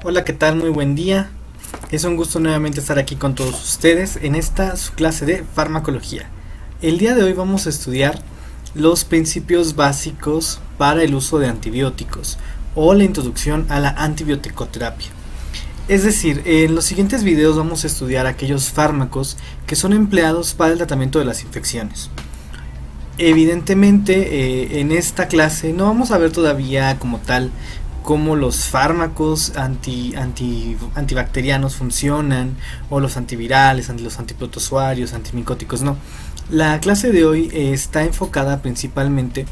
Hola, ¿qué tal? Muy buen día. Es un gusto nuevamente estar aquí con todos ustedes en esta su clase de farmacología. El día de hoy vamos a estudiar los principios básicos para el uso de antibióticos o la introducción a la antibioticoterapia. Es decir, en los siguientes videos vamos a estudiar aquellos fármacos que son empleados para el tratamiento de las infecciones. Evidentemente, en esta clase no vamos a ver todavía como tal cómo los fármacos antibacterianos funcionan, o los antivirales, los antiprotozoarios, antimicóticos, no. La clase de hoy está enfocada principalmente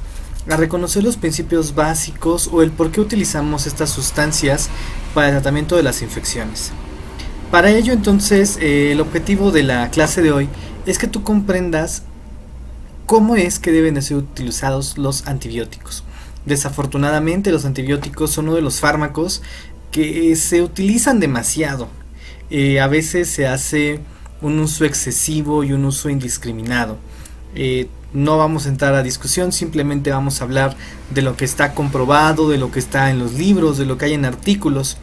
a reconocer los principios básicos o el por qué utilizamos estas sustancias para el tratamiento de las infecciones. Para ello, entonces, el objetivo de la clase de hoy es que tú comprendas cómo es que deben de ser utilizados los antibióticos. Desafortunadamente, los antibióticos son uno de los fármacos que se utilizan demasiado. A veces se hace un uso excesivo y un uso indiscriminado. No vamos a entrar a discusión, simplemente vamos a hablar de lo que está comprobado, de lo que está en los libros, de lo que hay en artículos,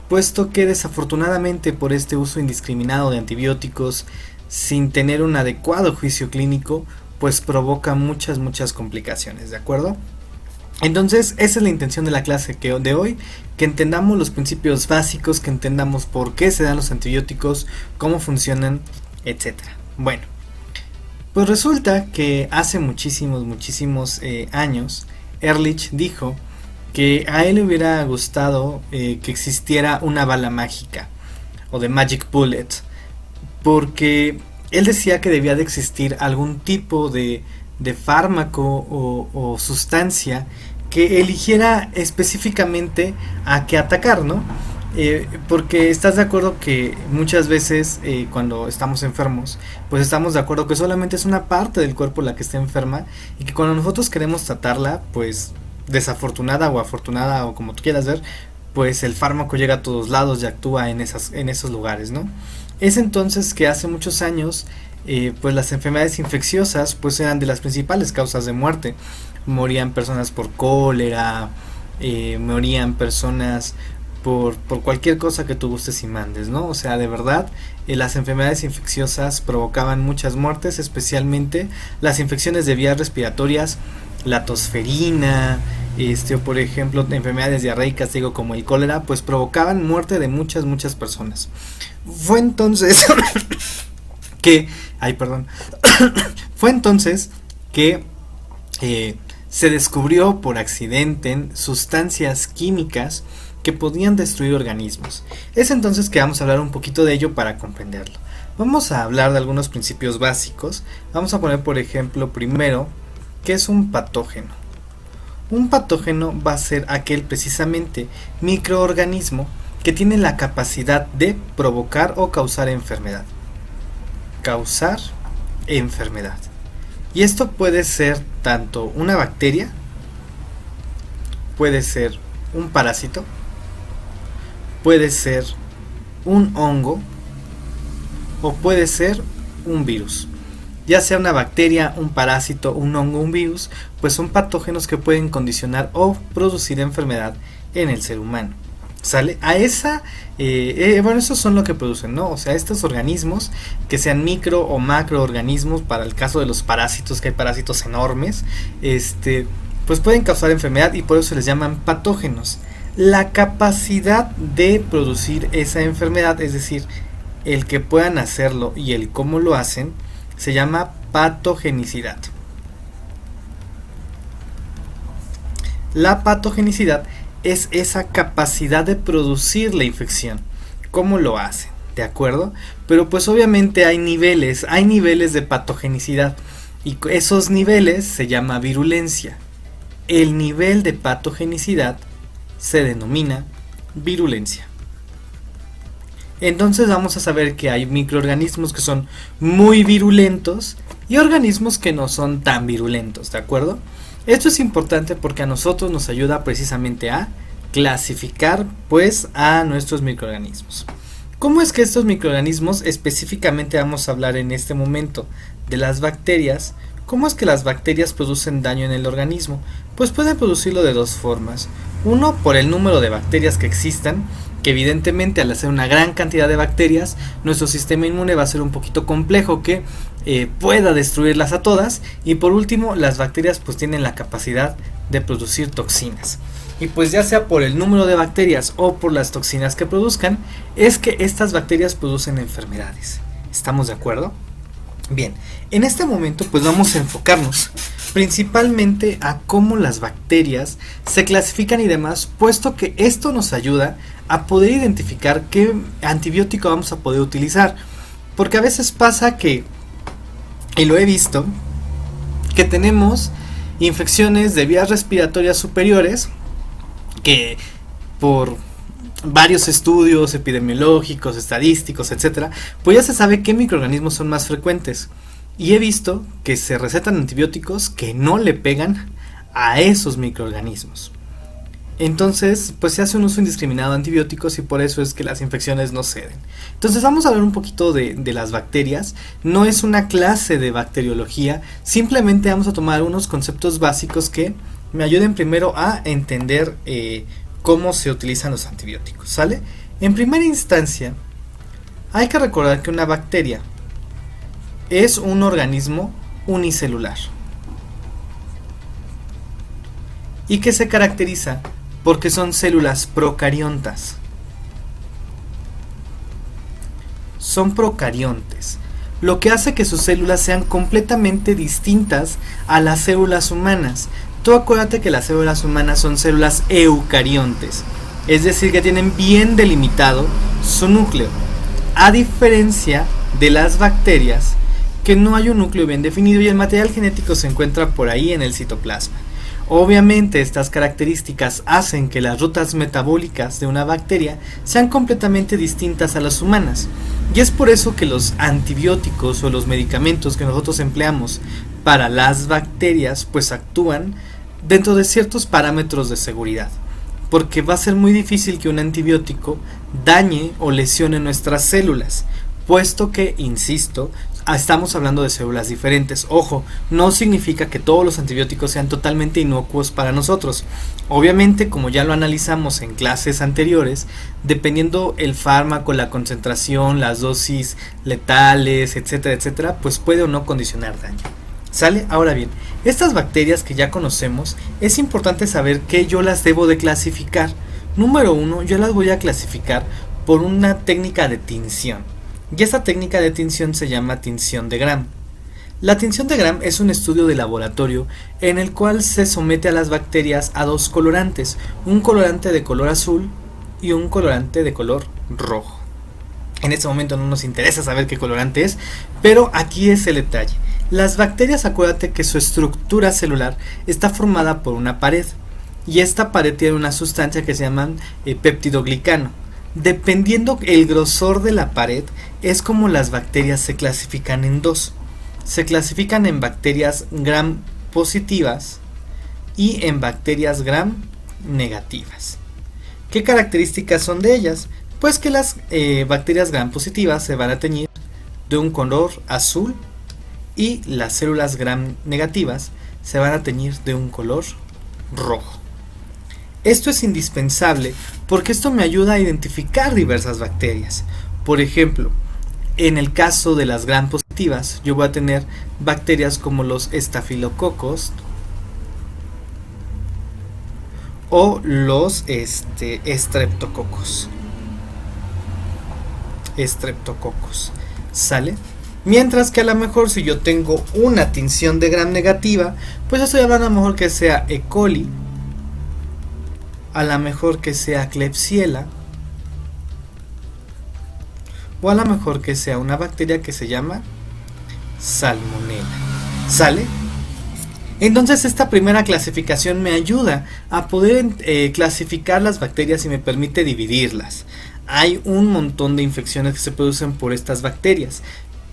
puesto que desafortunadamente por este uso indiscriminado de antibióticos sin tener un adecuado juicio clínico, pues provoca muchas complicaciones, ¿de acuerdo? Entonces, esa es la intención de la clase de hoy, que entendamos los principios básicos, que entendamos por qué se dan los antibióticos, cómo funcionan, etc. Bueno, pues resulta que hace muchísimos años, Ehrlich dijo que a él le hubiera gustado que existiera una bala mágica, o de Magic Bullet, porque él decía que debía de existir algún tipo de fármaco o sustancia que eligiera específicamente a qué atacar, ¿no? Porque estás de acuerdo que muchas veces cuando estamos enfermos, pues estamos de acuerdo que solamente es una parte del cuerpo la que está enferma, y que cuando nosotros queremos tratarla, pues desafortunada o afortunada o como tú quieras ver, pues el fármaco llega a todos lados y actúa en esos lugares, ¿no? Es entonces que hace muchos años pues las enfermedades infecciosas pues eran de las principales causas de muerte. Morían personas por cólera, morían personas por cualquier cosa que tú gustes y mandes, ¿no? O sea, de verdad, las enfermedades infecciosas provocaban muchas muertes, especialmente las infecciones de vías respiratorias, la tosferina, o por ejemplo enfermedades diarreicas, digo, como el cólera, pues provocaban muerte de muchas personas. Fue entonces que, fue entonces que se descubrió por accidente sustancias químicas que podían destruir organismos. Es entonces que vamos a hablar un poquito de ello para comprenderlo. Vamos a hablar de algunos principios básicos. Vamos a poner, por ejemplo, primero, ¿qué es un patógeno? Un patógeno va a ser aquel precisamente microorganismo que tiene la capacidad de provocar o causar enfermedad. Causar enfermedad. Y esto puede ser tanto una bacteria, puede ser un parásito, puede ser un hongo o puede ser un virus. Ya sea una bacteria, un parásito, un hongo, un virus, pues son patógenos que pueden condicionar o producir enfermedad en el ser humano. ¿Sale? A esa, bueno, esos son lo que producen, ¿no? O sea, estos organismos, que sean micro o macroorganismos, para el caso de los parásitos, que hay parásitos enormes, pues pueden causar enfermedad y por eso se les llaman patógenos. La capacidad de producir esa enfermedad, es decir, el que puedan hacerlo y el cómo lo hacen, se llama patogenicidad. La patogenicidad es esa capacidad de producir la infección. ¿Cómo lo hacen? ¿De acuerdo? Pero pues obviamente hay niveles de patogenicidad, y esos niveles se llama virulencia. El nivel de patogenicidad se denomina virulencia. Entonces vamos a saber que hay microorganismos que son muy virulentos y organismos que no son tan virulentos, ¿de acuerdo? Esto es importante porque a nosotros nos ayuda precisamente a clasificar pues a nuestros microorganismos. ¿Cómo es que estos microorganismos, específicamente vamos a hablar en este momento de las bacterias, cómo es que las bacterias producen daño en el organismo? Pues pueden producirlo de dos formas. Uno, por el número de bacterias que existan, que evidentemente al hacer una gran cantidad de bacterias, nuestro sistema inmune va a ser un poquito complejo que pueda destruirlas a todas. Y por último, las bacterias pues tienen la capacidad de producir toxinas. Y pues ya sea por el número de bacterias o por las toxinas que produzcan, es que estas bacterias producen enfermedades. ¿Estamos de acuerdo? Bien, en este momento pues vamos a enfocarnos principalmente a cómo las bacterias se clasifican y demás, puesto que esto nos ayuda a poder identificar qué antibiótico vamos a poder utilizar. Porque a veces pasa que, y lo he visto, que tenemos infecciones de vías respiratorias superiores que por varios estudios epidemiológicos, estadísticos, etcétera, pues ya se sabe qué microorganismos son más frecuentes. Y he visto que se recetan antibióticos que no le pegan a esos microorganismos. Entonces, pues se hace un uso indiscriminado de antibióticos y por eso es que las infecciones no ceden. Entonces vamos a hablar un poquito de las bacterias. No es una clase de bacteriología, simplemente vamos a tomar unos conceptos básicos que me ayuden primero a entender cómo se utilizan los antibióticos, ¿sale? En primera instancia, hay que recordar que una bacteria es un organismo unicelular y que se caracteriza porque son células procariontas. Son procariontes, lo que hace que sus células sean completamente distintas a las células humanas. Tú acuérdate que las células humanas son células eucariontes, es decir, que tienen bien delimitado su núcleo, a diferencia de las bacterias, que no hay un núcleo bien definido y el material genético se encuentra por ahí en el citoplasma. Obviamente estas características hacen que las rutas metabólicas de una bacteria sean completamente distintas a las humanas, y es por eso que los antibióticos o los medicamentos que nosotros empleamos para las bacterias pues actúan dentro de ciertos parámetros de seguridad, porque va a ser muy difícil que un antibiótico dañe o lesione nuestras células, puesto que, insisto, estamos hablando de células diferentes. Ojo, no significa que todos los antibióticos sean totalmente inocuos para nosotros. Obviamente, como ya lo analizamos en clases anteriores, dependiendo el fármaco, la concentración, las dosis letales, etcétera, etcétera, pues puede o no condicionar daño. ¿Sale? Ahora bien, estas bacterias que ya conocemos, es importante saber que yo las debo de clasificar. Número 1, yo las voy a clasificar por una técnica de tinción. Y esta técnica de tinción se llama tinción de Gram. La tinción de Gram es un estudio de laboratorio en el cual se somete a las bacterias a dos colorantes, un colorante de color azul y un colorante de color rojo. En este momento no nos interesa saber qué colorante es, pero aquí es el detalle. Las bacterias, acuérdate que su estructura celular está formada por una pared, y esta pared tiene una sustancia que se llama peptidoglicano. Dependiendo el grosor de la pared, es como las bacterias se clasifican en dos. Se clasifican en bacterias Gram positivas y en bacterias Gram negativas. ¿Qué características son de ellas? Pues que las bacterias Gram positivas se van a teñir de un color azul y las células Gram negativas se van a teñir de un color rojo. Esto es indispensable porque esto me ayuda a identificar diversas bacterias. Por ejemplo, en el caso de las Gram positivas, yo voy a tener bacterias como los estafilococos o los estreptococos. ¿Sale? Mientras que a lo mejor si yo tengo una tinción de Gram negativa, pues estoy hablando a lo mejor que sea E. coli, a lo mejor que sea Klebsiella, o a lo mejor que sea una bacteria que se llama Salmonella. ¿Sale? Entonces esta primera clasificación me ayuda a poder clasificar las bacterias y me permite dividirlas. Hay un montón de infecciones que se producen por estas bacterias,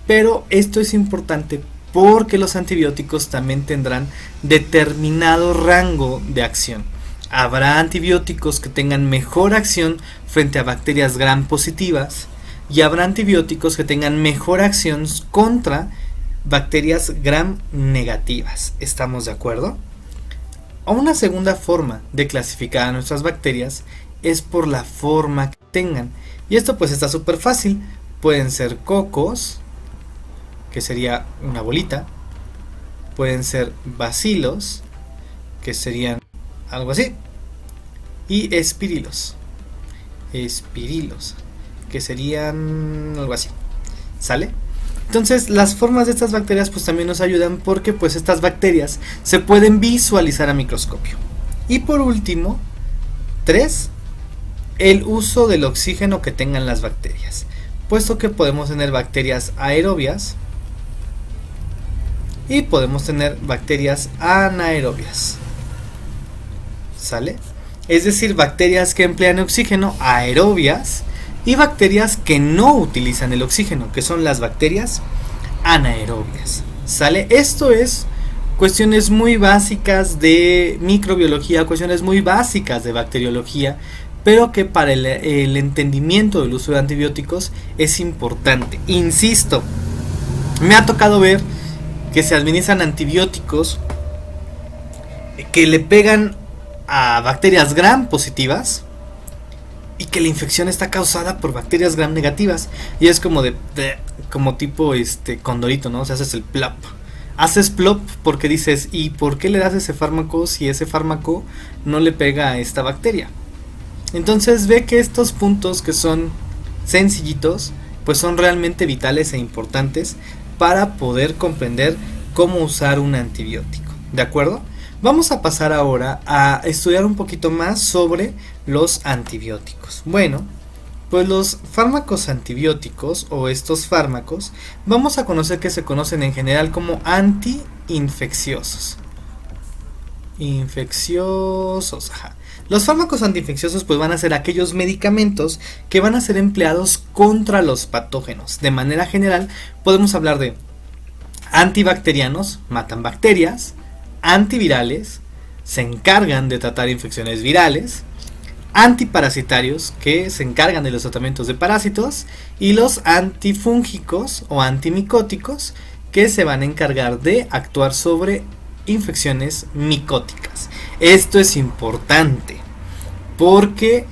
pero esto es importante porque los antibióticos también tendrán determinado rango de acción. Habrá antibióticos que tengan mejor acción frente a bacterias Gram positivas y habrá antibióticos que tengan mejor acción contra bacterias Gram negativas. ¿Estamos de acuerdo? Una segunda forma de clasificar a nuestras bacterias es por la forma que tengan. Y esto pues está súper fácil. Pueden ser cocos, que sería una bolita. Pueden ser bacilos, que serían algo así. Y espirilos, que serían algo así. ¿Sale? Entonces las formas de estas bacterias pues también nos ayudan, porque pues estas bacterias se pueden visualizar a microscopio. Y por último, 3, el uso del oxígeno que tengan las bacterias, puesto que podemos tener bacterias aerobias y podemos tener bacterias anaerobias. ¿Sale? Es decir, bacterias que emplean oxígeno, aerobias, y bacterias que no utilizan el oxígeno, que son las bacterias anaerobias. ¿Sale? Esto es cuestiones muy básicas de microbiología, cuestiones muy básicas de bacteriología, pero que para el entendimiento del uso de antibióticos es importante. Insisto, me ha tocado ver que se administran antibióticos que le pegan a bacterias gram positivas y que la infección está causada por bacterias gram negativas, y es como como tipo condorito, ¿no? O sea, haces el plop. Haces plop porque dices, ¿y por qué le das ese fármaco si ese fármaco no le pega a esta bacteria? Entonces ve que estos puntos, que son sencillitos, pues son realmente vitales e importantes para poder comprender cómo usar un antibiótico. ¿De acuerdo? Vamos a pasar ahora a estudiar un poquito más sobre los antibióticos. Bueno, pues los fármacos antibióticos, o estos fármacos, vamos a conocer que se conocen en general como antiinfecciosos. Ajá. Los fármacos antiinfecciosos pues van a ser aquellos medicamentos que van a ser empleados contra los patógenos. De manera general podemos hablar de antibacterianos, matan bacterias; antivirales, se encargan de tratar infecciones virales; antiparasitarios, que se encargan de los tratamientos de parásitos; y los antifúngicos o antimicóticos, que se van a encargar de actuar sobre infecciones micóticas. Esto es importante porque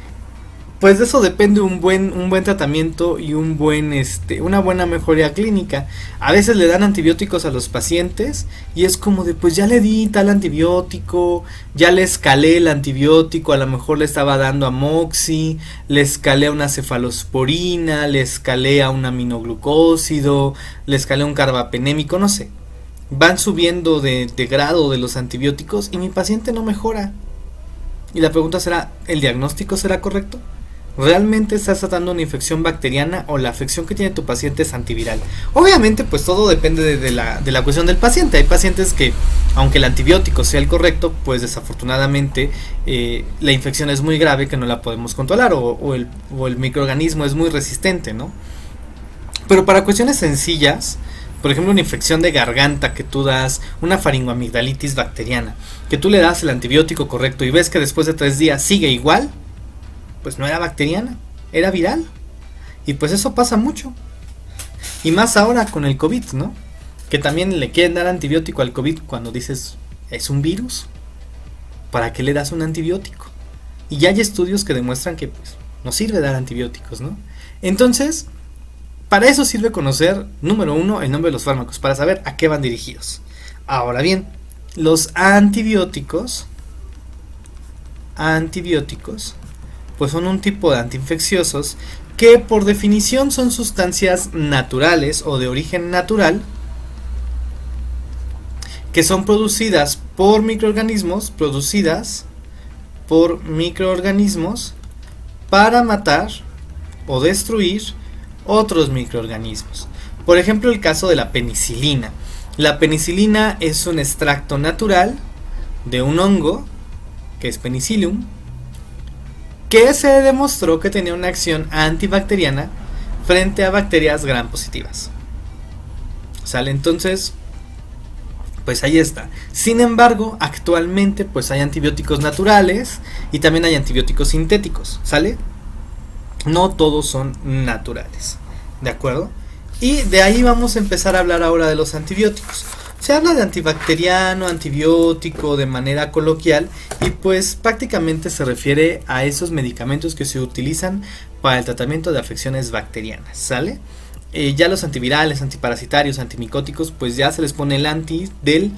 pues de eso depende un buen tratamiento y una buena mejoría clínica. A veces le dan antibióticos a los pacientes y es como de, pues ya le di tal antibiótico, ya le escalé el antibiótico, a lo mejor le estaba dando amoxi, le escalé a una cefalosporina, le escalé a un aminoglucósido, le escalé a un carbapenémico, no sé. Van subiendo de grado de los antibióticos y mi paciente no mejora. Y la pregunta será, ¿el diagnóstico será correcto? ¿Realmente estás tratando una infección bacteriana o la afección que tiene tu paciente es antiviral? Obviamente pues todo depende de la cuestión del paciente. Hay pacientes que, aunque el antibiótico sea el correcto, pues desafortunadamente la infección es muy grave, que no la podemos controlar, o el microorganismo es muy resistente, ¿no? Pero para cuestiones sencillas, por ejemplo una infección de garganta que tú das, una faringoamigdalitis bacteriana, que tú le das el antibiótico correcto y ves que después de 3 días sigue igual, pues no era bacteriana, era viral. Y pues eso pasa mucho. Y más ahora con el COVID, ¿no? Que también le quieren dar antibiótico al COVID cuando dices, es un virus. ¿Para qué le das un antibiótico? Y ya hay estudios que demuestran que pues no sirve dar antibióticos, ¿no? Entonces, para eso sirve conocer, número 1, el nombre de los fármacos, para saber a qué van dirigidos. Ahora bien, los antibióticos pues son un tipo de antiinfecciosos que por definición son sustancias naturales o de origen natural, que son producidas por microorganismos para matar o destruir otros microorganismos. Por ejemplo, el caso de la penicilina. La penicilina es un extracto natural de un hongo, que es Penicillium, que se demostró que tenía una acción antibacteriana frente a bacterias gram positivas. ¿Sale? Entonces, pues ahí está. Sin embargo, actualmente pues hay antibióticos naturales y también hay antibióticos sintéticos, ¿sale? No todos son naturales, ¿de acuerdo? Y de ahí vamos a empezar a hablar ahora de los antibióticos. Se habla de antibacteriano, antibiótico de manera coloquial y pues prácticamente se refiere a esos medicamentos que se utilizan para el tratamiento de afecciones bacterianas, ¿sale? Ya los antivirales, antiparasitarios, antimicóticos, pues ya se les pone el anti del...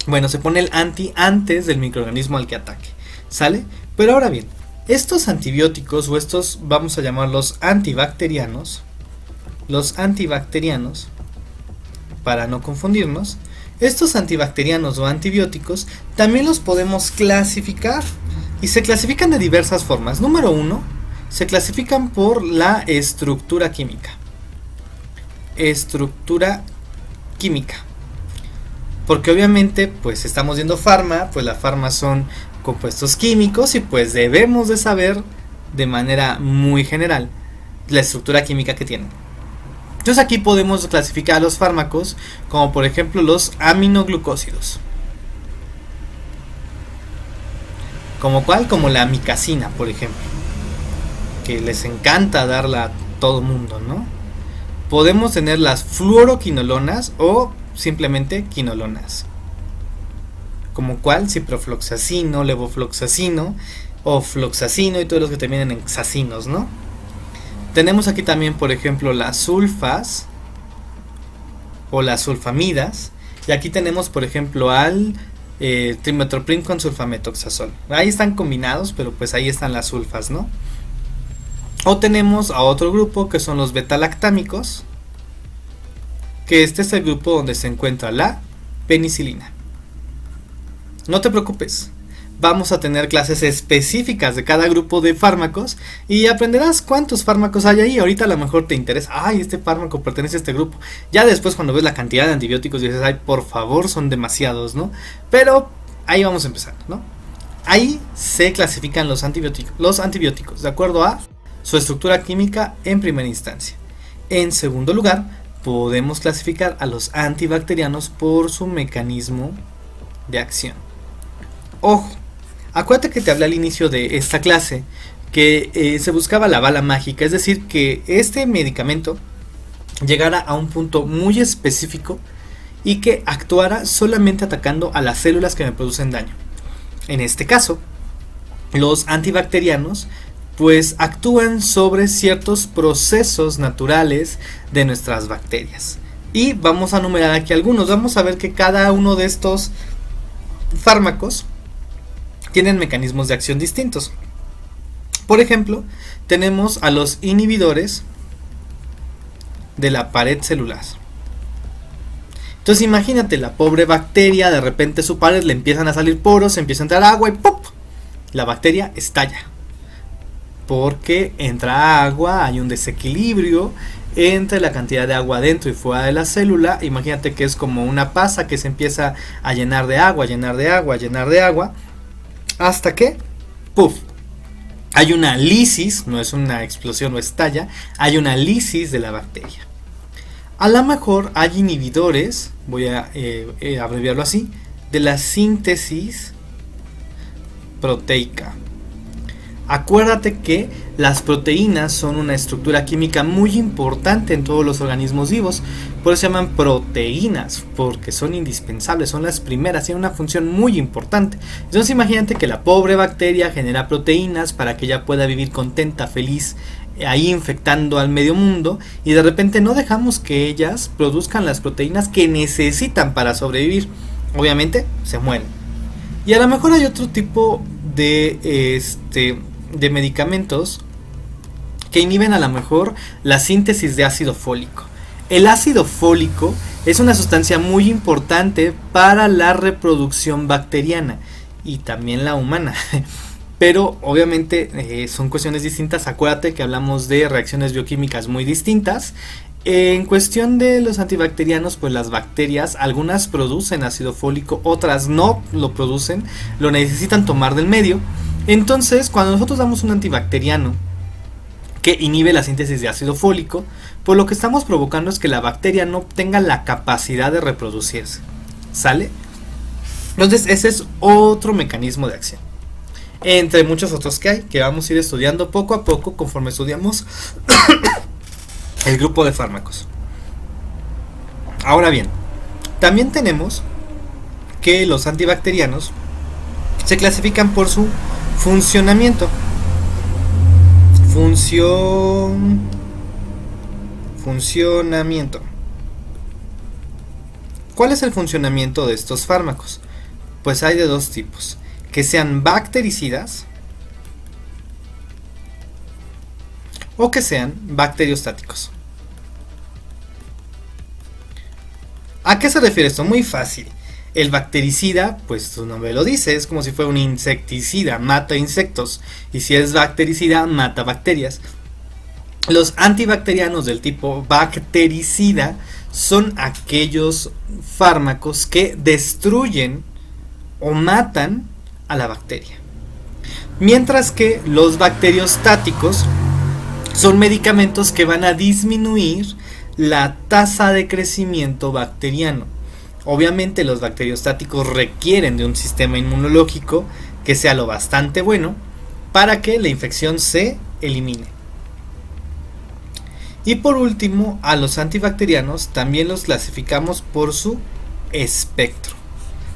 Bueno, se pone el anti antes del microorganismo al que ataque, ¿sale? Pero ahora bien, estos antibióticos o estos vamos a llamarlos antibacterianos, los antibacterianos, para no confundirnos, estos antibacterianos o antibióticos también los podemos clasificar y se clasifican de diversas formas. Número 1, se clasifican por la estructura química. Estructura química. Porque obviamente pues estamos viendo farma, pues la farma son compuestos químicos y pues debemos de saber de manera muy general la estructura química que tienen. Entonces aquí podemos clasificar los fármacos como por ejemplo los aminoglucósidos. ¿Como cuál? Como la amicacina, por ejemplo, que les encanta darla a todo mundo, ¿no? Podemos tener las fluoroquinolonas o simplemente quinolonas. ¿Como cuál? Ciprofloxacino, levofloxacino o floxacino y todos los que terminan en xacinos, ¿no? Tenemos aquí también, por ejemplo, las sulfas o las sulfamidas. Y aquí tenemos, por ejemplo, al trimethoprim con sulfametoxazol. Ahí están combinados, pero pues ahí están las sulfas, ¿no? O tenemos a otro grupo que son los betalactámicos, que este es el grupo donde se encuentra la penicilina. No te preocupes. Vamos a tener clases específicas de cada grupo de fármacos y aprenderás cuántos fármacos hay ahí. Ahorita a lo mejor te interesa, ay, este fármaco pertenece a este grupo. Ya después cuando ves la cantidad de antibióticos dices, ay, por favor, son demasiados, ¿no? Pero ahí vamos a empezar, ¿no? Ahí se clasifican los antibióticos de acuerdo a su estructura química en primera instancia. En segundo lugar, podemos clasificar a los antibacterianos por su mecanismo de acción. Ojo. Acuérdate que te hablé al inicio de esta clase que se buscaba la bala mágica, es decir, que este medicamento llegara a un punto muy específico y que actuara solamente atacando a las células que me producen daño. En este caso, los antibacterianos pues actúan sobre ciertos procesos naturales de nuestras bacterias. Y vamos a numerar aquí algunos. Vamos a ver que cada uno de estos fármacos tienen mecanismos de acción distintos. Por ejemplo, tenemos a los inhibidores de la pared celular. Entonces imagínate, la pobre bacteria, de repente su pared le empiezan a salir poros, empieza a entrar agua y ¡pop! La bacteria estalla. Porque entra agua, hay un desequilibrio entre la cantidad de agua dentro y fuera de la célula. Imagínate que es como una pasa que se empieza a llenar de agua, llenar de agua, llenar de agua, hasta que, ¡puf!, hay una lisis, no es una explosión o estalla, hay una lisis de la bacteria. A lo mejor hay inhibidores, voy a abreviarlo así, de la síntesis proteica. Acuérdate que las proteínas son una estructura química muy importante en todos los organismos vivos, por eso se llaman proteínas, porque son indispensables, son las primeras, tienen una función muy importante. Entonces imagínate que la pobre bacteria genera proteínas para que ella pueda vivir contenta, feliz, ahí infectando al medio mundo, y de repente no dejamos que ellas produzcan las proteínas que necesitan para sobrevivir. Obviamente se mueren. Y a lo mejor hay otro tipo de medicamentos que inhiben a lo mejor la síntesis de ácido fólico. El ácido fólico es una sustancia muy importante para la reproducción bacteriana y también la humana. Pero obviamente son cuestiones distintas. Acuérdate que hablamos de reacciones bioquímicas muy distintas. En cuestión de los antibacterianos, pues las bacterias, algunas producen ácido fólico, otras no lo producen, lo necesitan tomar del medio. Entonces, cuando nosotros damos un antibacteriano que inhibe la síntesis de ácido fólico, pues lo que estamos provocando es que la bacteria no tenga la capacidad de reproducirse. ¿Sale? Entonces, ese es otro mecanismo de acción. Entre muchos otros que hay, que vamos a ir estudiando poco a poco conforme estudiamos el grupo de fármacos. Ahora bien, También tenemos que los antibacterianos se clasifican por su funcionamiento. Funcionamiento. ¿Cuál es el funcionamiento de estos fármacos? Pues hay de dos tipos: que sean bactericidas o que sean bacteriostáticos. ¿A qué se refiere esto? Muy fácil. El bactericida, pues su nombre lo dice, es como si fuera un insecticida, mata insectos. Y si es bactericida, mata bacterias. Los antibacterianos del tipo bactericida son aquellos fármacos que destruyen o matan a la bacteria. Mientras que los bacteriostáticos son medicamentos que van a disminuir la tasa de crecimiento bacteriano. Obviamente los bacteriostáticos requieren de un sistema inmunológico que sea lo bastante bueno para que la infección se elimine. Y por último, a los antibacterianos también los clasificamos por su espectro.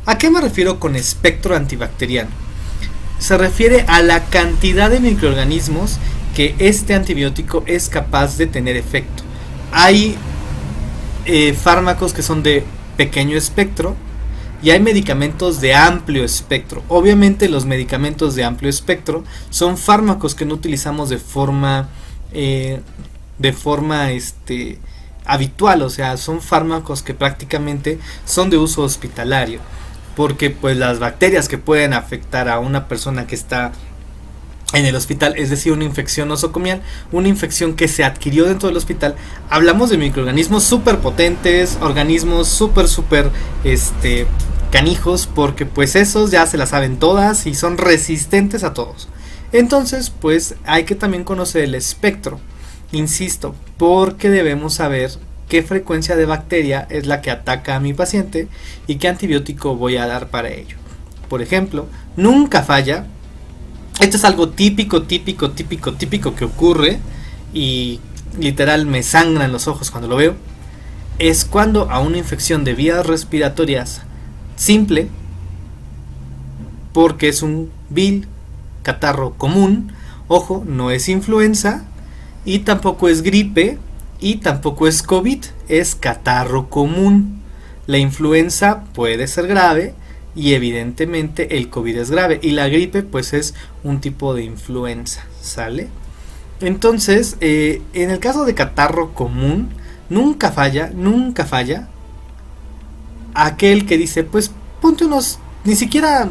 ¿A qué me refiero con espectro antibacteriano? Se refiere a la cantidad de microorganismos que este antibiótico es capaz de tener efecto. Hay fármacos que son de pequeño espectro y hay medicamentos de amplio espectro. Obviamente los medicamentos de amplio espectro son fármacos que no utilizamos de forma habitual, o sea, son fármacos que prácticamente son de uso hospitalario, porque pues las bacterias que pueden afectar a una persona que está en el hospital, es decir, una infección nosocomial, una infección que se adquirió dentro del hospital, hablamos de microorganismos súper potentes, organismos súper canijos, porque pues esos ya se las saben todas y son resistentes a todos. Entonces pues hay que también conocer el espectro, insisto, porque debemos saber qué frecuencia de bacteria es la que ataca a mi paciente y qué antibiótico voy a dar para ello. Por ejemplo, nunca falla. Esto es algo típico que ocurre y literal me sangran los ojos cuando lo veo. Es cuando a una infección de vías respiratorias simple, porque es un vil catarro común, ojo, no es influenza y tampoco es gripe y tampoco es COVID, es catarro común. La influenza puede ser grave y evidentemente el COVID es grave y la gripe pues es un tipo de influenza, ¿sale? Entonces en el caso de catarro común nunca falla aquel que dice pues ponte unos, ni siquiera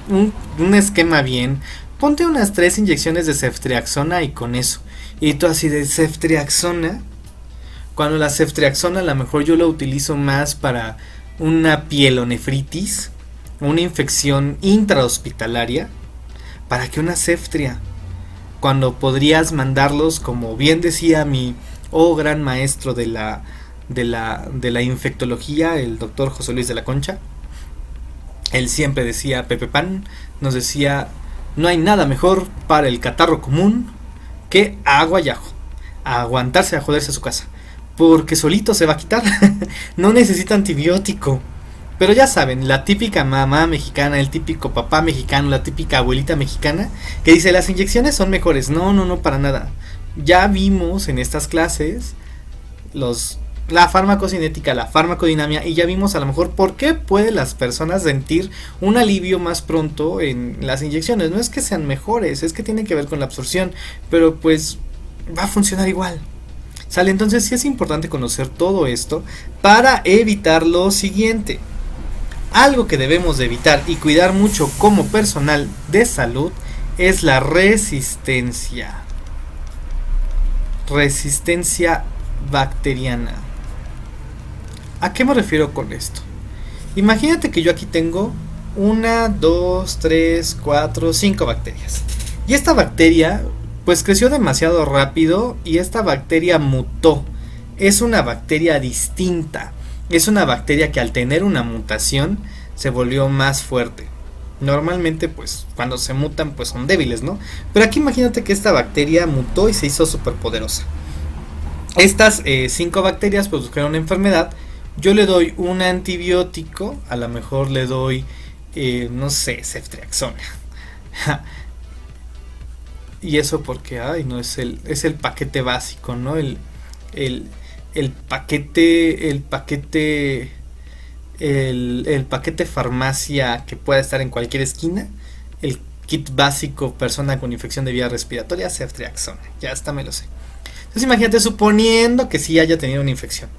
un esquema bien, ponte unas 3 inyecciones de ceftriaxona y con eso. Y tú así de ceftriaxona, cuando la ceftriaxona a lo mejor yo la utilizo más para una pielonefritis, una infección intrahospitalaria, para que una ceftria, cuando podrías mandarlos, como bien decía mi gran maestro de la infectología, el doctor José Luis de la Concha, él siempre decía, Pepe Pan nos decía, no hay nada mejor para el catarro común que agua y ajo, a aguantarse a joderse a su casa, porque solito se va a quitar, no necesita antibiótico. Pero ya saben, la típica mamá mexicana, el típico papá mexicano, la típica abuelita mexicana que dice las inyecciones son mejores. No, para nada. Ya vimos en estas clases la farmacocinética, la farmacodinamia, y ya vimos a lo mejor por qué pueden las personas sentir un alivio más pronto en las inyecciones. No es que sean mejores, es que tiene que ver con la absorción, pero pues va a funcionar igual. ¿Sale? Entonces sí es importante conocer todo esto para evitar lo siguiente. Algo que debemos de evitar y cuidar mucho como personal de salud es la resistencia. Resistencia bacteriana. ¿A qué me refiero con esto? Imagínate que yo aquí tengo 1, 2, 3, 4, 5 bacterias. Y esta bacteria pues creció demasiado rápido y esta bacteria mutó. Es una bacteria distinta. Es una bacteria que al tener una mutación se volvió más fuerte. Normalmente pues cuando se mutan pues son débiles, ¿no? Pero aquí imagínate que esta bacteria mutó y se hizo súper poderosa. Estas 5 bacterias produjeron una enfermedad yo le doy un antibiótico, a lo mejor le doy, no sé, ceftriaxona. Y eso porque, ay, no, es el paquete básico, ¿no? El, el paquete farmacia que pueda estar en cualquier esquina, el kit básico persona con infección de vía respiratoria, ceftriaxona, ya hasta me lo sé. Entonces imagínate, suponiendo que sí haya tenido una infección,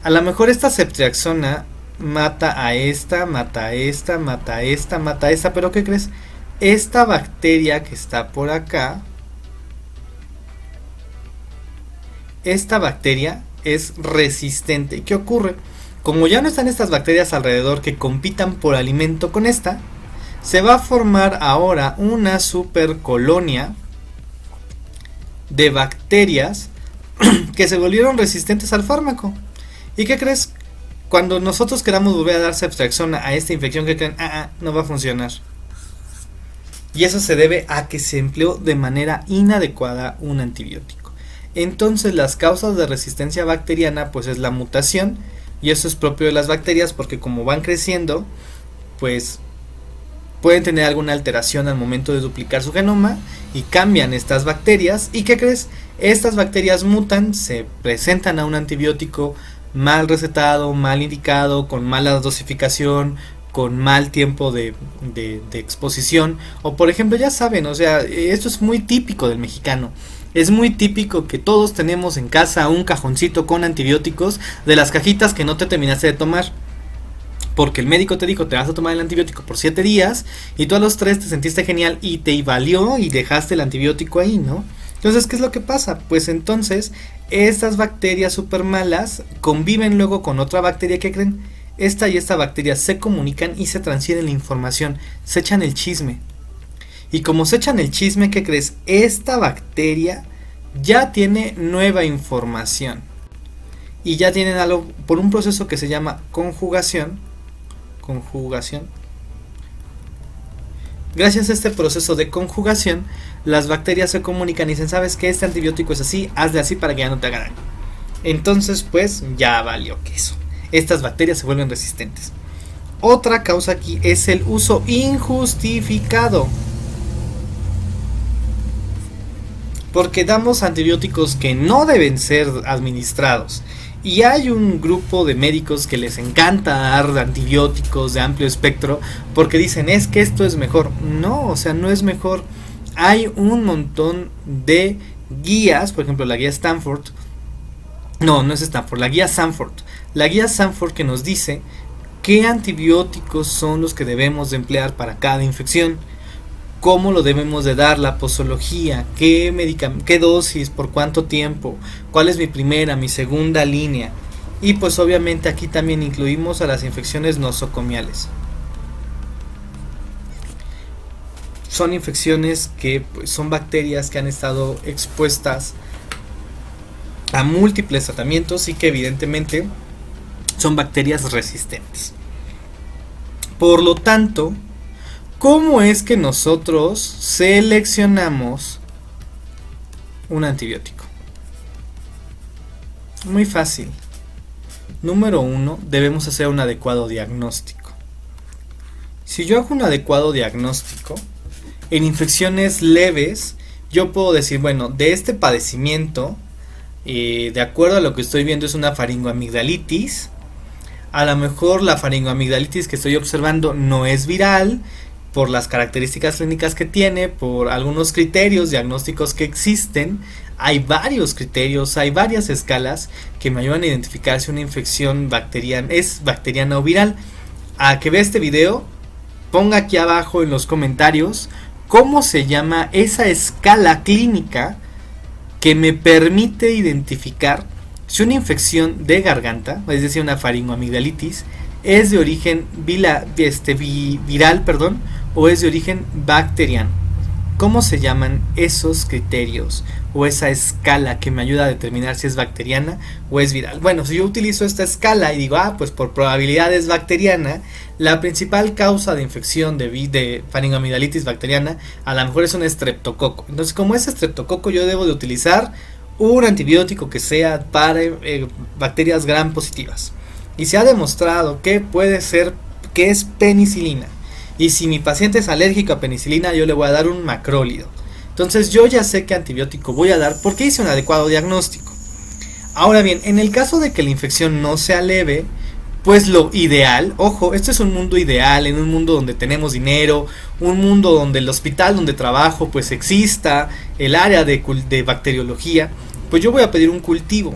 a lo mejor esta ceftriaxona mata a esta, mata a esta, mata a esta, mata a esta, pero ¿qué crees? Esta bacteria que está por acá, esta bacteria es resistente. ¿Qué ocurre? Como ya no están estas bacterias alrededor que compitan por alimento con esta, se va a formar ahora una supercolonia de bacterias que se volvieron resistentes al fármaco. ¿Y qué crees? Cuando nosotros queramos volver a dar ceftriaxona a esta infección, ¿qué creen? No va a funcionar. Y eso se debe a que se empleó de manera inadecuada un antibiótico. Entonces las causas de resistencia bacteriana pues es la mutación, y eso es propio de las bacterias porque como van creciendo pues pueden tener alguna alteración al momento de duplicar su genoma y cambian estas bacterias. ¿Y qué crees? Estas bacterias mutan, se presentan a un antibiótico mal recetado, mal indicado, con mala dosificación, con mal tiempo de exposición, o por ejemplo, ya saben, o sea, esto es muy típico del mexicano. Es muy típico que todos tenemos en casa un cajoncito con antibióticos de las cajitas que no te terminaste de tomar. Porque el médico te dijo, te vas a tomar el antibiótico por 7 días y tú a los 3 te sentiste genial y te valió y dejaste el antibiótico ahí, ¿no? Entonces, ¿qué es lo que pasa? Pues entonces, estas bacterias super malas conviven luego con otra bacteria que creen. Esta y esta bacteria se comunican y se transfieren la información, se echan el chisme. Y como se echan el chisme, ¿qué crees? Esta bacteria ya tiene nueva información. Y ya tienen algo por un proceso que se llama conjugación. Gracias a este proceso de conjugación, las bacterias se comunican y dicen, ¿sabes qué? Este antibiótico es así, hazle así para que ya no te haga daño. Entonces, pues, ya valió queso. Estas bacterias se vuelven resistentes. Otra causa aquí es el uso injustificado. Porque damos antibióticos que no deben ser administrados. Y hay un grupo de médicos que les encanta dar antibióticos de amplio espectro porque dicen, es que esto es mejor. No, o sea, no es mejor. Hay un montón de guías, por ejemplo la guía Stanford. No es Stanford, la guía Sanford. La guía Sanford que nos dice qué antibióticos son los que debemos de emplear para cada infección. Cómo lo debemos de dar, la posología, qué dosis, por cuánto tiempo, cuál es mi primera, mi segunda línea. Y pues obviamente aquí también incluimos a las infecciones nosocomiales. Son infecciones que pues, son bacterias que han estado expuestas a múltiples tratamientos y que evidentemente son bacterias resistentes. Por lo tanto, ¿cómo es que nosotros seleccionamos un antibiótico? Muy fácil. Número 1, debemos hacer un adecuado diagnóstico. Si yo hago un adecuado diagnóstico, en infecciones leves, yo puedo decir, bueno, de este padecimiento, de acuerdo a lo que estoy viendo es una faringoamigdalitis. A lo mejor la faringoamigdalitis que estoy observando no es viral, por las características clínicas que tiene, por algunos criterios diagnósticos que existen. Hay varios criterios, hay varias escalas que me ayudan a identificar si una infección bacteriana es bacteriana o viral. A que vea este video, ponga aquí abajo en los comentarios cómo se llama esa escala clínica que me permite identificar si una infección de garganta, es decir, una faringoamigdalitis, es de origen viral, o es de origen bacteriano. ¿Cómo se llaman esos criterios o esa escala que me ayuda a determinar si es bacteriana o es viral? Bueno, si yo utilizo esta escala y digo, pues por probabilidad es bacteriana, la principal causa de infección de faringoamigdalitis bacteriana a lo mejor es un estreptococo. Entonces, como es estreptococo, yo debo de utilizar un antibiótico que sea para bacterias gram positivas. y se ha demostrado que que es penicilina. Y si mi paciente es alérgico a penicilina, yo le voy a dar un macrólido. Entonces yo ya sé qué antibiótico voy a dar porque hice un adecuado diagnóstico. Ahora bien, en el caso de que la infección no sea leve, pues lo ideal, ojo, esto es un mundo ideal, en un mundo donde tenemos dinero, un mundo donde el hospital donde trabajo pues exista, el área de bacteriología, pues yo voy a pedir un cultivo.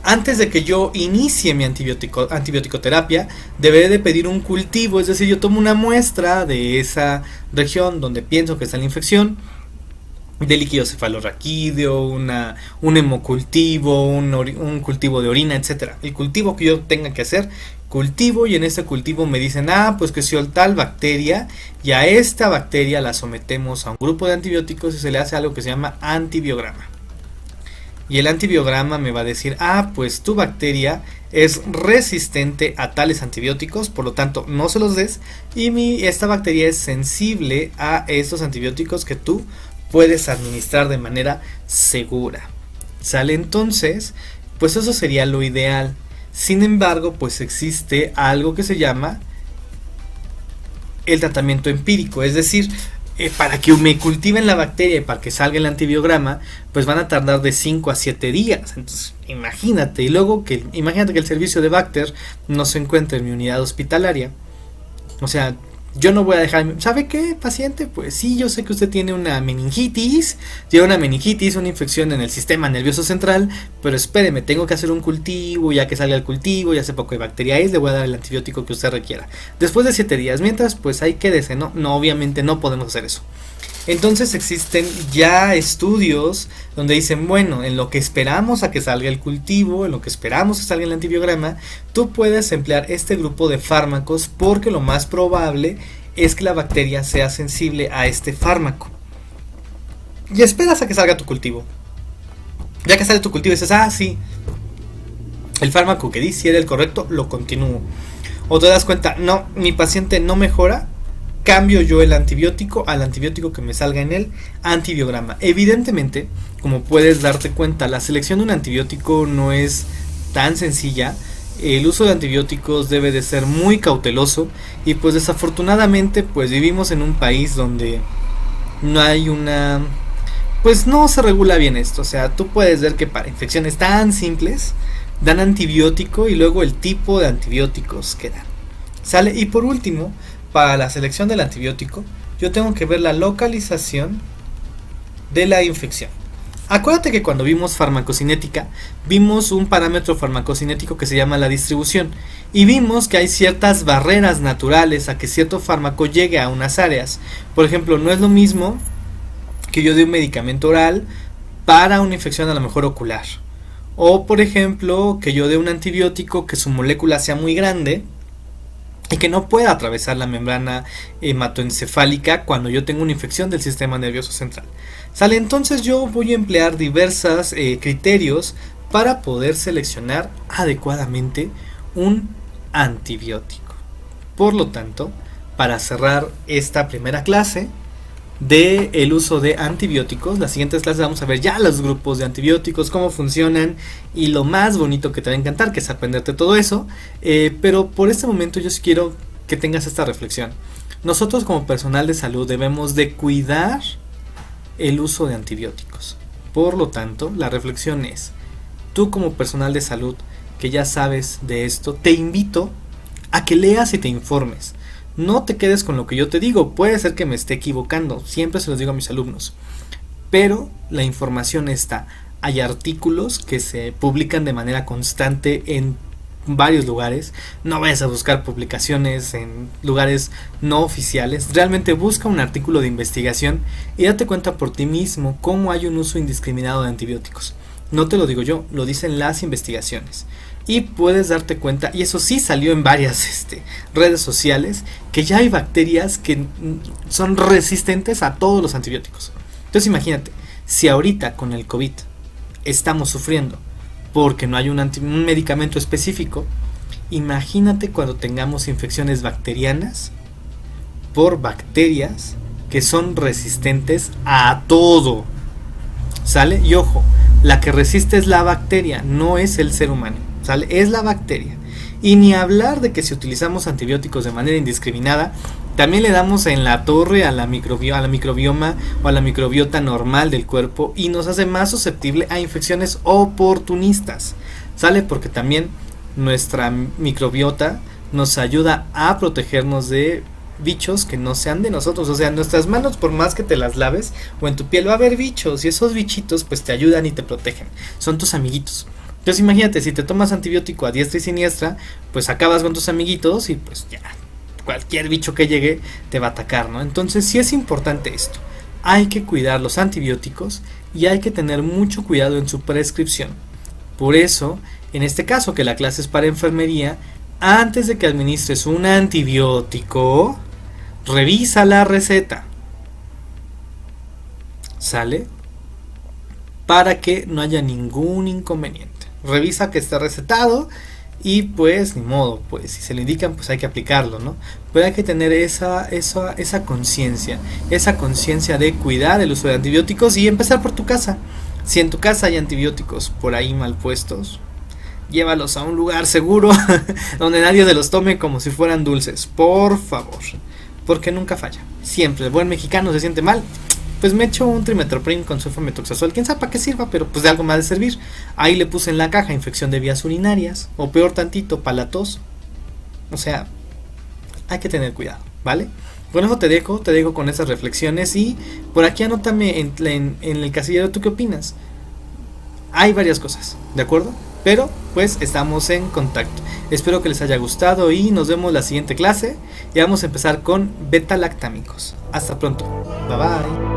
Antes de que yo inicie mi antibiótico-terapia, deberé de pedir un cultivo, es decir, yo tomo una muestra de esa región donde pienso que está la infección, de líquido cefalorraquídeo, un hemocultivo, un cultivo de orina, etcétera. El cultivo que yo tenga que hacer, cultivo, y en este cultivo me dicen, pues que si tal bacteria, y a esta bacteria la sometemos a un grupo de antibióticos y se le hace algo que se llama antibiograma. Y el antibiograma me va a decir, pues tu bacteria es resistente a tales antibióticos, por lo tanto no se los des, y esta bacteria es sensible a estos antibióticos que tú puedes administrar de manera segura. ¿Sale? Entonces, pues eso sería lo ideal. Sin embargo, pues existe algo que se llama el tratamiento empírico, es decir, para que me cultiven la bacteria y para que salga el antibiograma, pues van a tardar de 5 a 7 días. Entonces, imagínate. Y luego imagínate que el servicio de Bacter no se encuentra en mi unidad hospitalaria. O sea, yo no voy a dejar, ¿sabe qué, paciente? Pues sí, yo sé que usted tiene una meningitis, una infección en el sistema nervioso central, pero espéreme, tengo que hacer un cultivo, ya que salga el cultivo, ya sé poco de bacteria es, le voy a dar el antibiótico que usted requiera. Después de 7 días, mientras, pues ahí quédese, no, obviamente no podemos hacer eso. Entonces existen ya estudios donde dicen, bueno, en lo que esperamos a que salga el cultivo, en lo que esperamos a que salga el antibiograma, tú puedes emplear este grupo de fármacos porque lo más probable es que la bacteria sea sensible a este fármaco. Y esperas a que salga tu cultivo. Ya que sale tu cultivo y dices, sí, el fármaco que di si era el correcto, lo continúo. O te das cuenta, no, mi paciente no mejora, cambio yo el antibiótico al antibiótico que me salga en el antibiograma. Evidentemente, como puedes darte cuenta, la selección de un antibiótico no es tan sencilla. El uso de antibióticos debe de ser muy cauteloso y pues desafortunadamente pues vivimos en un país donde no hay pues no se regula bien esto. O sea, tú puedes ver que para infecciones tan simples dan antibiótico y luego el tipo de antibióticos que dan. ¿Sale? Y por último, para la selección del antibiótico, yo tengo que ver la localización de la infección. Acuérdate que cuando vimos farmacocinética, vimos un parámetro farmacocinético que se llama la distribución, y vimos que hay ciertas barreras naturales a que cierto fármaco llegue a unas áreas. Por ejemplo, no es lo mismo que yo dé un medicamento oral para una infección a lo mejor ocular, o por ejemplo, que yo dé un antibiótico que su molécula sea muy grande y que no pueda atravesar la membrana hematoencefálica cuando yo tengo una infección del sistema nervioso central. ¿Sale? Entonces yo voy a emplear diversos criterios para poder seleccionar adecuadamente un antibiótico. Por lo tanto, para cerrar esta primera clase del uso de antibióticos, las siguientes clases vamos a ver ya los grupos de antibióticos, cómo funcionan y lo más bonito que te va a encantar, que es aprenderte todo eso. Pero por este momento yo sí quiero que tengas esta reflexión. Nosotros como personal de salud debemos de cuidar el uso de antibióticos. Por lo tanto, la reflexión es, tú como personal de salud que ya sabes de esto, te invito a que leas y te informes. No te quedes con lo que yo te digo, puede ser que me esté equivocando, siempre se los digo a mis alumnos, pero la información está. Hay artículos que se publican de manera constante en varios lugares. No vayas a buscar publicaciones en lugares no oficiales, realmente busca un artículo de investigación y date cuenta por ti mismo cómo hay un uso indiscriminado de antibióticos. No te lo digo yo, lo dicen las investigaciones. Y puedes darte cuenta, y eso sí salió en varias redes sociales, que ya hay bacterias que son resistentes a todos los antibióticos. Entonces imagínate, si ahorita con el COVID estamos sufriendo porque no hay un medicamento específico, imagínate cuando tengamos infecciones bacterianas por bacterias que son resistentes a todo. ¿Sale? Y ojo, la que resiste es la bacteria, no es el ser humano. ¿sale? Es la bacteria. Y ni hablar de que si utilizamos antibióticos de manera indiscriminada, también le damos en la torre a la microbioma o a la microbiota normal del cuerpo y nos hace más susceptible a infecciones oportunistas, ¿sale? Porque también nuestra microbiota nos ayuda a protegernos de bichos que no sean de nosotros. O sea, en nuestras manos, por más que te las laves o en tu piel, va a haber bichos y esos bichitos pues te ayudan y te protegen, son tus amiguitos. Entonces imagínate, si te tomas antibiótico a diestra y siniestra, pues acabas con tus amiguitos y pues ya, cualquier bicho que llegue te va a atacar, ¿no? Entonces sí es importante esto. Hay que cuidar los antibióticos y hay que tener mucho cuidado en su prescripción. Por eso, en este caso que la clase es para enfermería, antes de que administres un antibiótico, revisa la receta. ¿Sale? Para que no haya ningún inconveniente. Revisa que esté recetado y pues ni modo, pues si se le indican pues hay que aplicarlo, ¿no? Pero hay que tener esa conciencia de cuidar el uso de antibióticos y empezar por tu casa. Si en tu casa hay antibióticos por ahí mal puestos, llévalos a un lugar seguro donde nadie se los tome como si fueran dulces, por favor, porque nunca falla. Siempre el buen mexicano se siente mal, pues me echo un trimetoprim con sulfametoxazol, quién sabe para qué sirva, pero pues de algo me ha de servir. Ahí le puse en la caja infección de vías urinarias, o peor tantito, para la tos. O sea, hay que tener cuidado, ¿vale? Con eso te dejo con esas reflexiones y por aquí anótame en el casillero, ¿tú qué opinas? Hay varias cosas, ¿de acuerdo? Pero pues estamos en contacto. Espero que les haya gustado y nos vemos la siguiente clase y vamos a empezar con beta-lactámicos. Hasta pronto. Bye bye.